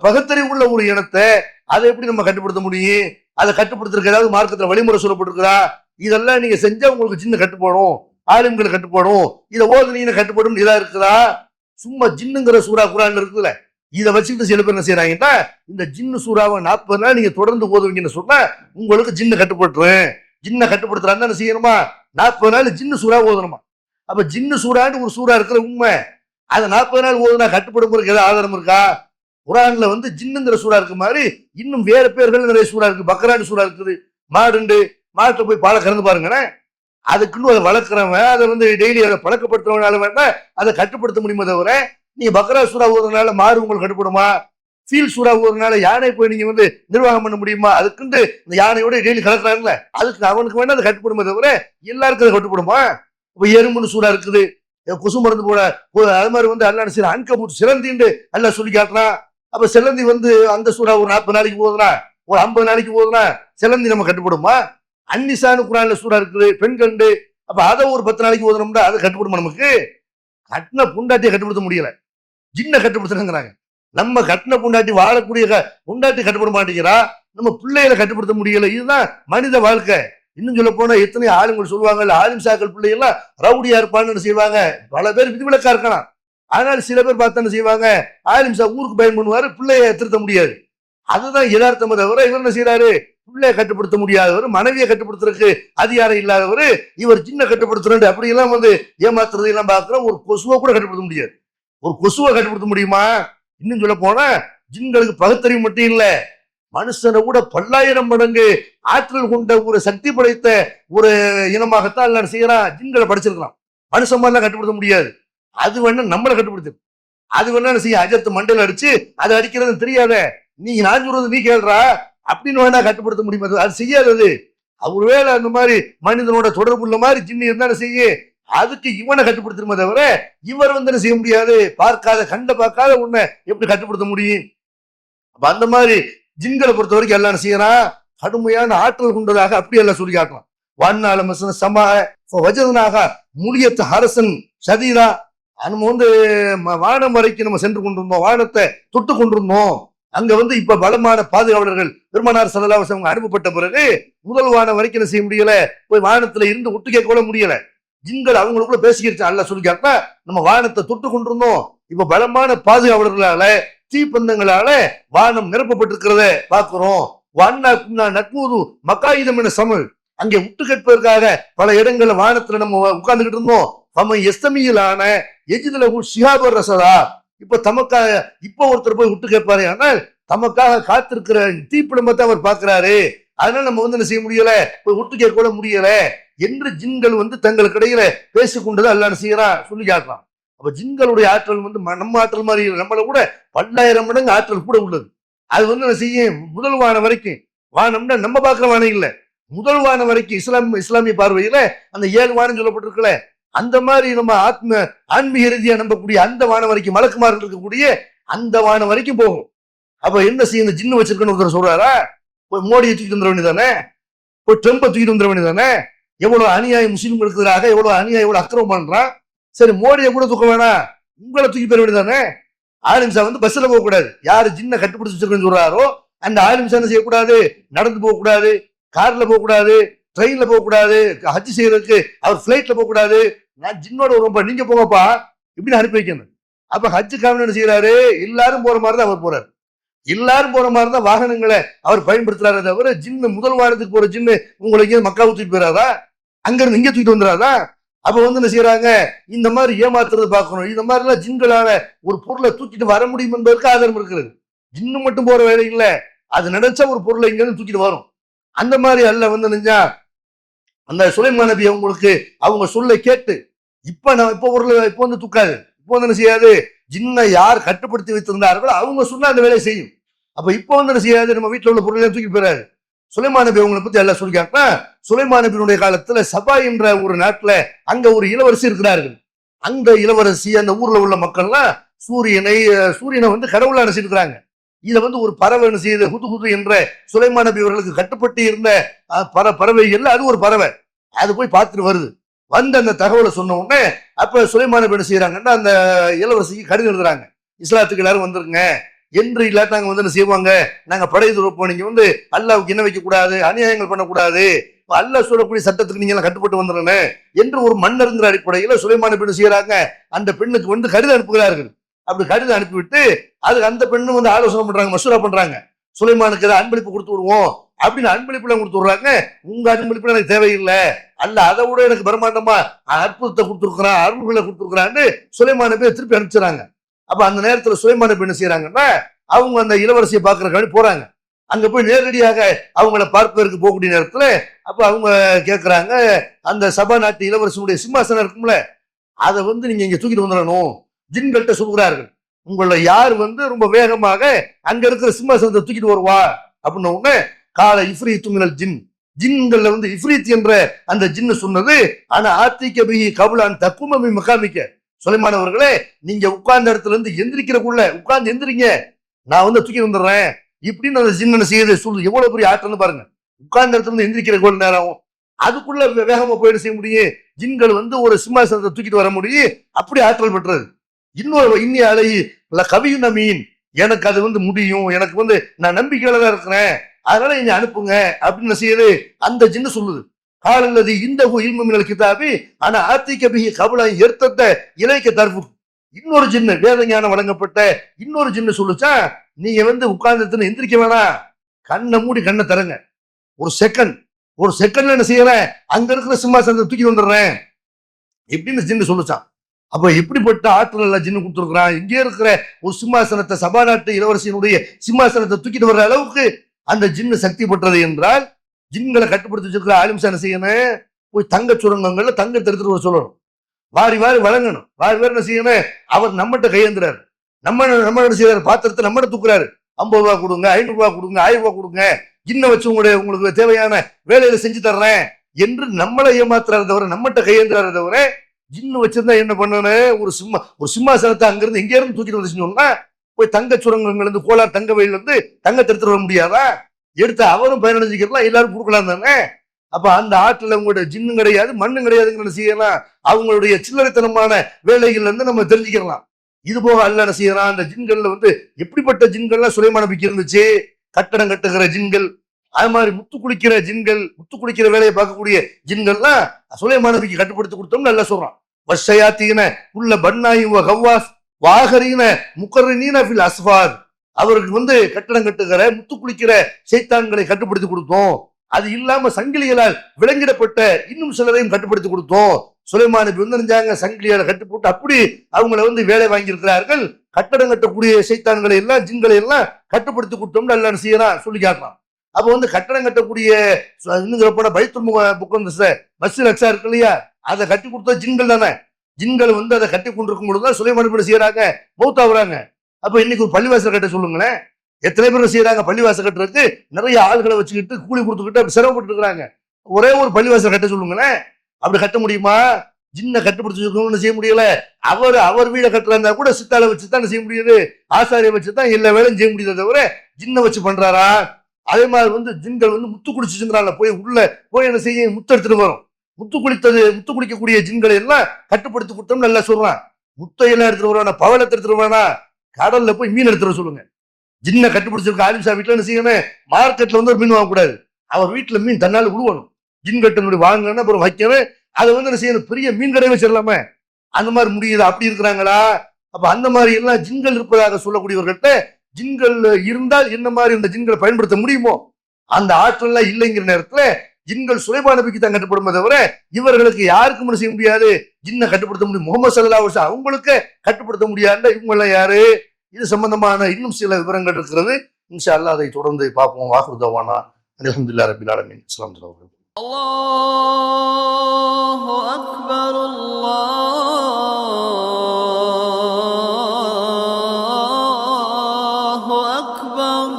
பகுத்தறிவு உள்ள ஒரு இனத்தை அதை எப்படி நம்ம கட்டுப்படுத்த முடியும்? அதை கட்டுப்படுத்துறதுக்கு ஏதாவது மார்க்கத்துல வழிமுறை சொல்லப்பட்டிருக்கிறா? இதெல்லாம் நீங்க செஞ்சா உங்களுக்கு ஜின்னு கட்டுப்படும், ஆலிம்கள் கட்டுப்படும், இதை ஓதுனீங்க கட்டுப்படும், இதா இருக்குதா? சும்மா ஜின்னுங்கிற சூறா குர்ஆன்ல இருக்குல்ல, இதை வச்சுக்கிட்டு சில பேர் என்ன செய்யறாங்கன்னா இந்த ஜின்னு சூறாவை 40 நாள் நீங்க தொடர்ந்து ஓதுவீங்கன்னு சொன்னா உங்களுக்கு ஜின்னு கட்டுப்பட்டுரும். ஜின்னை கட்டுப்படுத்துறான்னு என்ன செய்யணுமா? 40 நாள் ஜின்னு சூறா ஓதணுமா? அப்ப ஜின்னு சூறான்னு ஒரு சூறா இருக்கிற உண்மை, அதை 40 நாள் ஓதுனா கட்டுப்படுங்கிறதுக்கு ஏதாவது ஆதாரம் இருக்கா? குர்ஆன்ல ஜின்னுங்கிற சூறா இருக்கு மாதிரி இன்னும் வேற பேர்கள் நிறைய சூறா இருக்கு. பக்ரான்னு சூறா இருக்குது. மாடுண்டு, மாட்டை போய் பாலை கறந்து பாருங்களேன். அதுக்குன்னு அதை வளர்க்குறவன், அதை டெய்லி அதை பழக்கப்படுத்துறவனால வேணா அதை கட்டுப்படுத்த முடியுமே தவிர நீங்க பக்ரா சூறா ஓதுறதுனால மாடு உங்களுக்கு கட்டுப்படுமா? ஃபீல் சூறா ஓதுறதுனால யானை போய் நீங்க நிர்வாகம் பண்ண முடியுமா? அதுக்குண்டு இந்த யானையோட டெய்லி கலக்குறாங்கல்ல, அதுக்கு அவனுக்கு வேணா அதை கட்டுப்படுமே தவிர எல்லாருக்கும் அதை கட்டுப்படுமா? இப்ப எறும்புன்னு சூறா இருக்குது, கொசு மருந்து போட, அது மாதிரி அல்லாஹ் சில அன்கபூத் சிலந்தின்னு எல்லாம் சொல்லி காட்டுறான். அப்ப சிலந்தி அந்த சூறா ஒரு 40 நாளைக்கு போதுனா, ஒரு 50 நாளைக்கு போதுனா சிலந்தி நம்ம கட்டுப்படுமா? அன்னிசான்னு குர்ஆன்ல சூறா இருக்குது, பெண்கண்டு. அப்ப அதை ஒரு 10 நாளைக்கு ஓதுனோம்னா அதை கட்டுப்படுமா? நமக்கு கட்டின புண்டாட்டியை கட்டுப்படுத்த முடியல, ஜின்னை கட்டுப்படுத்துறாங்க. நம்ம கட்டின புண்டாட்டி, வாழக்கூடிய புண்டாட்டி கட்டுப்பட மாட்டேங்கிறா, நம்ம பிள்ளைகளை கட்டுப்படுத்த முடியல. இதுதான் மனித வாழ்க்கை. இன்னும் சொல்ல போனா எத்தனை ஆளுங்கள் சொல்லுவாங்கல்ல, ஆலிம் சாக்கள் பிள்ளைகள்லாம் ரவுடியா இருப்பான்னு செய்வாங்க. பல பேர் விதிவிலக்கா இருக்கலாம். ஆனால் சில பேர் பார்த்தா என்ன செய்வாங்க? ஆலிம் சா ஊருக்கு பயன் பண்ணுவாரு, பிள்ளைய திருத்த முடியாது. அதுதான் யதார்த்தம். தவிர இவர் என்ன செய்யறாரு? பிள்ளைய கட்டுப்படுத்த முடியாதவர், மனைவியை கட்டுப்படுத்துறதுக்கு அதிகாரம் இல்லாதவர், இவர் ஜின்னை கட்டுப்படுத்துறேன் அப்படி எல்லாம் ஏமாத்துறது எல்லாம் பார்க்கிறோம். ஒரு கொசுவை கூட கட்டுப்படுத்த முடியாது. ஒரு கொசுவை கட்டுப்படுத்த முடியுமா? இன்னும் சொல்ல போனா ஜின்களுக்கு பகுத்தறிவு மட்டும் இல்ல, மனுஷனை கூட 1000 மடங்கு ஆற்றல் கொண்ட ஒரு சக்தி படைத்த ஒரு இனமாகத்தான் எல்லாம் செய்யறான். ஜின்களை படிச்சிருக்கலாம். மனுஷன் மாதிரிலாம் கட்டுப்படுத்த முடியாது. அது வேணா நம்மளை கட்டுப்படுத்து. அது வேணா என்ன செய்ய? அஜத்து மண்டையில அடிச்சு அதை அடிக்கிறது தெரியாத, நீ நான் சொல்றது நீ கேள்றா அப்படின்னு வேணா கட்டுப்படுத்த முடியுமா? அது செய்யாதது. ஒருவேளை அந்த மாதிரி மனிதனோட தொடர்பு உள்ள மாதிரி ஜின்னு இருந்தா செய்ய, அதுக்கு இவனை கட்டுப்படுத்துமே தவிர இவர் என்ன செய்ய முடியாது? பார்க்காத, கண்ட பார்க்காத உன்னை எப்படி கட்டுப்படுத்த முடியும்? அப்ப அந்த மாதிரி ஜின்களை பொறுத்த வரைக்கும் எல்லாம் செய்யறான், கடுமையான ஆற்றல் கொண்டதாக அப்படி எல்லாம் சொல்லி காட்டலாம். வான்னால சமா வஜதனாக முடியத்த அரசன் சதீரா, நம்ம வந்து வானம் வரைக்கும் நம்ம சென்று கொண்டிருந்தோம், வானத்தை தொட்டு கொண்டிருந்தோம். அங்க வந்து இப்ப பலமான பாதுகாவலர்கள் பெருமானார் ஸல்லல்லாஹு அலைஹி வஸல்லம் அனுப்பப்பட்ட பிறகு முதல் வானம் வரைக்கும் என்ன செய்ய முடியல, போய் வானத்துல இருந்து ஒட்டு கேட்க கூட முடியல. ஜின்கள் அவங்களுக்குள்ள பேசிக்கிடுச்சு. அல்லாஹ் சொல்லி காட்டினா நம்ம வானத்தை தொட்டு கொண்டிருந்தோம், இப்ப பலமான பாதுகாவலர்களால தீப்பந்தங்களால வானம் நிரப்பப்பட்டிருக்கிறத பாக்குறோம். வான்னா நட்பூது மக்காயுதம் என சமல், அங்கே விட்டு கேட்பதற்காக பல இடங்கள்ல வானத்துல நம்ம உட்கார்ந்துகிட்டு இருந்தோம். எஸ்தமியிலான எஜிதுல ஷிஹாபர் ரசதா, இப்ப தமக்காக இப்ப ஒருத்தர் போய் விட்டு கேட்பாரு, ஆனால் தமக்காக காத்திருக்கிற தீப்பிடம்பத்தை அவர் பாக்குறாரு. அதனால நம்ம வந்து என்ன செய்ய முடியல, போய் விட்டு கேட்க கூட முடியல என்று ஜின்கள் வந்து தங்களுக்கு இடையில பேசிக்கொண்டது அல்லாஹ் செய்யறான் சொல்லி காட்டுறான். அப்ப ஜின்களுடைய ஆற்றல் வந்து நம்ம ஆற்றல் மாதிரி இல்லை, நம்மளை கூட 10,000 மடங்கு ஆற்றல் கூட உள்ளது. அது வந்து என்ன செய்யும், முதல் வானம் வரைக்கும், வானம்னா நம்ம பாக்குற வானம் இல்லை, முதல் வானம் வரைக்கும் இஸ்லாமிய பார்வையில அந்த 7 வானம் சொல்லப்பட்டிருக்கல, அந்த மாதிரி நம்ம ஆன்மீக ரீதியா நம்பக்கூடிய அந்த வானம் வரைக்கும், மலக்குமார்கள் இருக்கக்கூடிய அந்த வானம் வரைக்கும் போகும். அப்ப என்ன செய்யும், இந்த ஜின்னு வச்சிருக்கன்னு ஒருத்தர் சொல்றாரா, போய் மோடியை தூக்கிட்டு வந்துட வேண்டியதானே, போய் ட்ரம்பை தூக்கிட்டு வந்துட வேண்டியதானே. எவ்வளவு அநியாயம் முஸ்லீம்களுக்கு எதிராக, எவ்வளவு அநியாயம், எவ்வளவு அக்கிரமம் பண்றான். சரி, மோடியை கூட தூக்க வேணாம், உங்களை தூக்கி பெற வேண்டியதானே. ஆலிம்சா வந்து பஸ்ல போக கூடாது, யாரு ஜின்னை கட்டுப்பிடிச்சு வச்சிருக்கேன்னு சொல்றாரோ அந்த ஆலிம்சா என்ன செய்யக்கூடாது, நடந்து போக கூடாது, கார்ல போக கூடாது, ட்ரெயின்ல போக கூடாது, ஹஜ் செய்யறதுக்கு அவர் பிளைட்ல போக கூடாது. நான் ஜின்னோட ரொம்ப நீங்க போங்கப்பா இப்படின்னு அனுப்பி வைக்கணும். அப்ப ஹஜ்ஜுக்காக என்ன செய்யறாரு, எல்லாரும் போற மாதிரி தான் அவர் போறாரு, எல்லாரும் போற மாதிரி தான் வாகனங்களை அவர் பயன்படுத்துறாரு. தவிர ஜின்னு முதல் வாரத்துக்கு போற ஜின்னு உங்களுக்கு மக்காவை தூக்கிட்டு போயிடாதா, அங்க இருந்து இங்க தூக்கிட்டு வந்துடாதா. அப்ப வந்து என்ன செய்யறாங்க, இந்த மாதிரி ஏமாத்துறது பார்க்கணும். இந்த மாதிரி எல்லாம் ஜின்களால ஒரு பொருளை தூக்கிட்டு வர முடியும் என்பதற்கு ஆதாரம் இருக்கிறது. ஜின்னு மட்டும் போற வேலை இல்ல, அது நினைச்சா ஒரு பொருளை இங்க இருந்து தூக்கிட்டு வரும். அந்த மாதிரி அல்ல வந்து நினைஞ்சா அந்த சுலைமான் நபி அவங்களுக்கு அவங்க சொல்ல கேட்டு இப்ப வந்து தூக்காது, இப்போ வந்து என்ன செய்யாது, ஜின்னை யார் கட்டுப்படுத்தி வைத்திருந்தார்களோ அவங்க சொன்னா அந்த வேலையை செய்யும். அப்ப இப்ப வந்து என்ன செய்யாது, நம்ம வீட்டுல உள்ள பொருளை தூக்கி போயிடாது. சுலைமான் நபி அவங்களை பத்தி எல்லாம் சொல்லிக்காட்டா, சுலைமான் நபியினுடைய காலத்துல சபா என்ற ஒரு நாட்டுல அங்க ஒரு இளவரசி இருக்கிறார்கள். அந்த இளவரசி அந்த ஊர்ல உள்ள மக்கள்லாம் சூரியனை வந்து கடவுளா நினைச்சிருக்கிறாங்க. இதை வந்து ஒரு பறவை என்ன செய்யுது, ஹுது என்ற சுலைமான் நபி அவர்களுக்கு கட்டுப்பட்டு இருந்த பறவைகள்ல அது ஒரு பறவை, அது போய் பார்த்துட்டு வருது. வந்து அந்த தகவலை சொன்ன உடனே அப்ப சுலைமான் நபி என்ன செய்யறாங்கன்னா அந்த இளவரசிக்கு கடிதம் எழுதுறாங்க, இஸ்லாத்துக்கு எல்லாரும் வந்துருங்க என்று. இல்லாத நாங்க வந்து என்ன செய்வாங்க, நாங்க படை துறப்போம், நீங்க வந்து அல்லாவுக்கு என்ன வைக்க கூடாது, அநியாயங்கள் பண்ணக்கூடாது, அல்லாஹ் சொல்லக்கூடிய சட்டத்துக்கு நீங்க எல்லாம் கட்டுப்பட்டு வந்துருங்க என்று ஒரு மன்னருங்கிற அடிப்படையில சுலைமான் நபி என்ன செய்யறாங்க, அந்த பெண்ணுக்கு வந்து கடிதம் அனுப்புகிறார்கள். அப்படி கடிதம் அனுப்பிவிட்டு அது அந்த பெண்ணு வந்து ஆலோசனை பண்றாங்க, மசூரா பண்றாங்க, சுலைமானுக்கு ஏதாவது அன்பளிப்பு கொடுத்து விடுவோம் அப்படின்னு அன்பளிப்புல கொடுத்து விடுறாங்க. உங்க அன்பளிப்பு எனக்கு தேவையில்லை, அல்ல அதை விட எனக்கு பிரம்மாண்டமா அற்புதத்தை கொடுத்துருக்கிறான், அருள்களை கொடுத்துருக்கிறான்னு சுலைமான் நபி திருப்பி அனுப்பிச்சுறாங்க. அப்ப அந்த நேரத்துல சுலைமான் நபி என்ன செய்யறாங்கன்னா அவங்க அந்த இளவரசியை பார்க்கறதுக்காண்டி போறாங்க. அங்க போய் நேரடியாக அவங்கள பார்ப்பதற்கு போகக்கூடிய நேரத்துல அப்ப அவங்க கேட்கிறாங்க, அந்த சபா நாட்டு இளவரசியுடைய சிம்மாசனம் இருக்கும்ல, அதை வந்து நீங்க இங்க தூக்கிட்டு வந்துடணும். ஜின்கள்கிட்ட சொல்கிறார்கள், உங்களை யார் வந்து ரொம்ப வேகமாக அங்க இருக்கிற சிம்மாசனத்தை தூக்கிட்டு வருவா அப்படின்னு உடனே கால இஃப்ரீத்து மினல் ஜின், ஜின்கள்ல வந்து இஃப்ரீத் என்ற அந்த ஜின்னு சொன்னது, ஆனா ஆத்திக்க பிஹி கபுலான் தக்குமி மகாமிக்க, சுலைமான் அவர்களே நீங்க உட்கார்ந்த இடத்துல இருந்து எந்திரிக்கிறக்குள்ள உட்கார்ந்து எந்திரிங்க, நான் வந்து தூக்கி வந்துடுறேன் இப்படின்னு அந்த ஜின்னு செய்யறது சொல்லுது. எவ்வளவு பெரிய ஆற்றல்னு பாருங்க, உட்கார்ந்த இடத்துல இருந்து எந்திரிக்கிற கோல் நேரம் அதுக்குள்ள வேகமா போயிட்டு செய்ய முடியும். ஜின்கள் வந்து ஒரு சிம்மாசனத்தை தூக்கிட்டு வர முடியும், அப்படி ஆற்றல் பெற்றது. இன்னொரு இன்னி அலை கவியும் மீன், எனக்கு அது வந்து முடியும், எனக்கு வந்து நான் நம்பிக்கையில தான் இருக்கிறேன், அதனால நீங்க அனுப்புங்க அப்படின்னு செய்யுது அந்த ஜின்னு சொல்லுது. காலல்லது இந்த இல்முமினல் கிதாபி ஆனா ஆத்திக்க பிஹி கபுலா எர்த்தத்த இலைக்க தர்பு, இன்னொரு ஜின்னு வேத ஞானம் வழங்கப்பட்ட இன்னொரு ஜின்னு சொல்லுச்சா, நீங்க வந்து உட்கார்ந்து எந்திரிக்க வேணாம், கண்ணை மூடி கண்ணை தரங்க, ஒரு செகண்ட்ல என்ன செய்யறேன், அங்க இருக்கிற சிம்மாசனத்தை தூக்கி வந்துடுறேன் இப்படின்னு ஜின்னு சொல்லுச்சான். அப்ப எப்படிப்பட்ட ஆற்றல் எல்லாம் ஜின்னு கொடுத்துருக்கிறான். இங்கே இருக்கிற ஒரு சிம்மாசனத்தை, சபா நாட்டு இளவரசியினுடைய சிம்மாசனத்தை தூக்கிட்டு வர்ற அளவுக்கு அந்த ஜின்னு சக்தி பெற்றது என்றால், ஜின்களை கட்டுப்படுத்தி வச்சிருக்கிற ஆலிம்சா என்ன செய்யணும், போய் தங்க சுரங்கங்கள்ல தங்கத்தை எடுத்துட்டு வர சொல்லணும், வாரி வாரி வழங்கணும். வாரி வாரி என்ன செய்யணும், அவர் நம்மகிட்ட கையேந்துறாரு, நம்ம என்ன செய்யறாரு, பாத்திரத்தை நம்மகிட்ட தூக்குறாரு, 50 ரூபா கொடுங்க, 500 ரூபா கொடுங்க, 1000 ரூபா கொடுங்க, ஜின்னை வச்சு உங்களுக்கு தேவையான வேலையில செஞ்சு தர்றேன் என்று நம்மளை ஏமாத்துறாரு தவிர, நம்மகிட்ட கையேந்துறாரு தவிர, ஜின்னு வச்சிருந்தா என்ன பண்ணணும், ஒரு சிம்மாசனத்தை அங்கிருந்து எங்க இருந்து தூக்கிட்டு வந்து செஞ்சோம்னா போய் தங்க சுரங்கங்கள்ல இருந்து கோலார் தங்க வயல்ல இருந்து தங்கத்தை எடுத்துட்டு வர முடியாதா? எடுத்து அவரும் பயனடைஞ்சிக்கலாம், எல்லாரும் கொடுக்கலாம் தானே. அப்ப அந்த ஆற்றல் அவங்களுடைய ஜின்னும் கிடையாது மண்ணும் கிடையாதுன்னு செய்யலாம். அவங்களுடைய சில்லறைத்தனமான வேலைகள்ல இருந்து நம்ம தெரிஞ்சுக்கலாம். இது போக அல்ல என்ன செய்யறான், அந்த ஜின்கள்ல எப்படிப்பட்ட ஜின்கள்லாம் சுலைமான் நபிக்கு இருந்துச்சு. கட்டடம் கட்டுகிற ஜின்கள், அது மாதிரி முத்து குளிக்கிற ஜின்கள், முத்து குளிக்கிற வேலையை பார்க்கக்கூடிய ஜின்கள்லாம் சுலைமான் நபிக்கு கட்டுப்படுத்தி கொடுத்தோம்னு நல்லா சொல்றான். வஷயாத்தீன உள்ள பன்னாயும் கவ்வாஸ் வாகரீன முக்கர்ரீன ஃபில் அஸ்ஃபார். அவருக்கு கட்டடம் கட்டுகிற முத்து குளிக்கிற சைத்தான்களை கட்டுப்படுத்தி கொடுத்தோம். அது இல்லாம சங்கிலிகளால் விளங்கிடப்பட்ட இன்னும் சிலரையும் கட்டுப்படுத்தி கொடுத்தோம். சுலைமான் நபி நினைஞ்சாங்க சங்கிலியால கட்டுப்பட்டு அப்படி அவங்கள வேலை வாங்கி இருக்கிறார்கள். கட்டடம் கட்டக்கூடிய சைத்தான்களை எல்லாம் ஜின்களை எல்லாம் கட்டுப்படுத்தி கொடுத்தோம்னு எல்லாம் செய்யறான் சொல்லி காட்டலாம். அப்ப கட்டடம் கட்டக்கூடிய இன்னும் சொல்லப்போனா பைத்துல் புக்கம் மஸ்ஜித் அக்ஸா இருக்கு இல்லையா, அதை கட்டி கொடுத்த ஜின்கள் தானே. ஜின்கள் அதை கட்டி கொண்டிருக்கும் பொழுதுதான் சுலைமான் நபி செய்யறாங்க, மௌத்தாவுறாங்க. அப்ப இன்னைக்கு ஒரு பள்ளிவாசல் கட்ட சொல்லுங்களேன், எத்தனை பேர் செய்யறாங்க? பள்ளிவாசல் கட்டுறதுக்கு நிறைய ஆள்களை வச்சுக்கிட்டு கூலி கொடுத்துக்கிட்டு சிரமப்பட்டு இருக்கிறாங்க. ஒரே ஒரு பள்ளிவாசல் கட்ட சொல்லுங்களேன், அப்படி கட்ட முடியுமா? ஜின்னை கட்டுப்படுத்தி செய்ய முடியல. அவர் வீடை கட்டுறா கூட சித்தால வச்சுதான் செய்ய முடியுது, ஆசாரியை வச்சுதான் எல்லா வேலையும் செய்ய முடியுது, தவிர ஜின்னை வச்சு பண்றாரா? அதே மாதிரி ஜின்கள் முத்து குளிச்சுங்கிறாங்க, உள்ள போய் என்ன செய்ய, முத்து எடுத்துட்டு வரும். முத்து குளிக்கக்கூடிய ஜின்களை எல்லாம் கட்டுப்படுத்தி கொடுத்தோம் நல்லா சொல்றான். முத்தையெல்லாம் எடுத்துட்டு வருவானா, பவளத்தை எடுத்துட்டு வருவானா, கடல்ல போய் மீன் எடுத்துட்டு சொல்லுங்க. ஜின்னை கட்டுப்பிடிச்சிருக்க ஆலிம்சா வீட்டுல என்ன செய்யணும், மார்க்கெட்ல ஒரு மீன் வாங்கக்கூடாது, அவர் வீட்டுல மீன் தன்னால விடுவணும். ஜின் கட்டு வாங்கணும், அப்புறம் வைக்கணும். அதை என்ன செய்யணும், பெரிய மீன் கடை வச்சிடலாமே, அந்த மாதிரி முடியுது. அப்படி இருக்கிறாங்களா? அப்ப அந்த மாதிரி எல்லாம் ஜின்கள் இருப்பதாக சொல்லக்கூடியவர்கள்ட்ட ஜின்கள் இருந்தால் என்ன மாதிரி இந்த ஜின்களை பயன்படுத்த முடியுமோ அந்த ஆற்றல் எல்லாம் இல்லைங்கிற நேரத்துல ஜின்கள் சுலைமான் நபிக்கு தான் கட்டுப்படுமே தவிர இவர்களுக்கு யாருக்கும் செய்ய முடியாது. ஜின்னை கட்டுப்படுத்த முடியும், முகமது ஸல்லல்லாஹு அலைஹி வஸல்லம் அவங்களுக்கு கட்டுப்படுத்த முடியாது. இவங்க எல்லாம் யாரு? இது சம்பந்தமான இன்னும் சில விவரங்கள் இருக்கிறது. இன்ஷா அல்லாஹ் அதை தொடர்ந்து பார்ப்போம். வாஹிரு தவானா அல்ஹம்துலில்லாஹி ரப்பில் ஆலமீன். அஸ்ஸலாமு அலைக்கும். அல்லாஹு அக்பர். அல்லாஹு அக்பர்.